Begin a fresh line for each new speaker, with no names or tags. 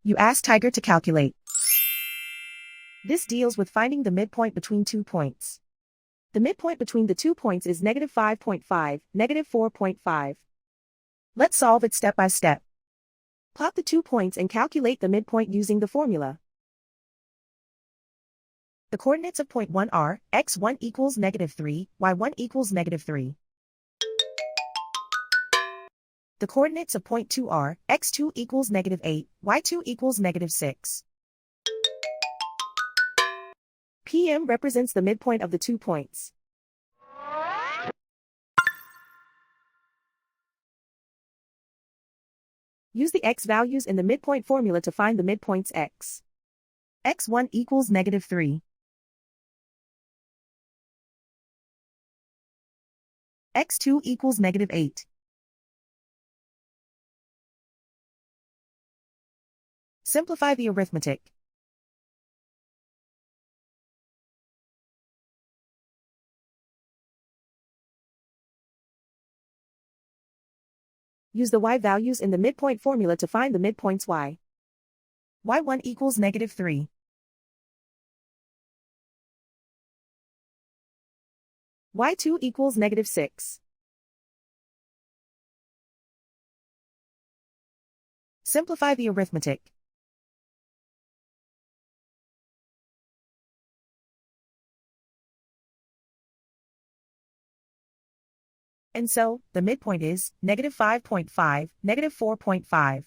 You ask Tiger to calculate. This deals with finding the midpoint between 2 points. The midpoint between the 2 points is -5.5, -4.5. Let's solve it step by step. Plot the 2 points and calculate the midpoint using the formula. The coordinates of point 1 are x1 equals -3, y1 equals -3. The coordinates of point 2 are x2 equals -8, y2 equals -6. PM represents the midpoint of the 2 points. Use the x values in the midpoint formula to find the midpoints x. x1 equals -3. x2 equals -8. Simplify the arithmetic. Use the y values in the midpoint formula to find the midpoints y. y1 equals -3. y2 equals -6. Simplify the arithmetic. And so, the midpoint is -5.5, -4.5.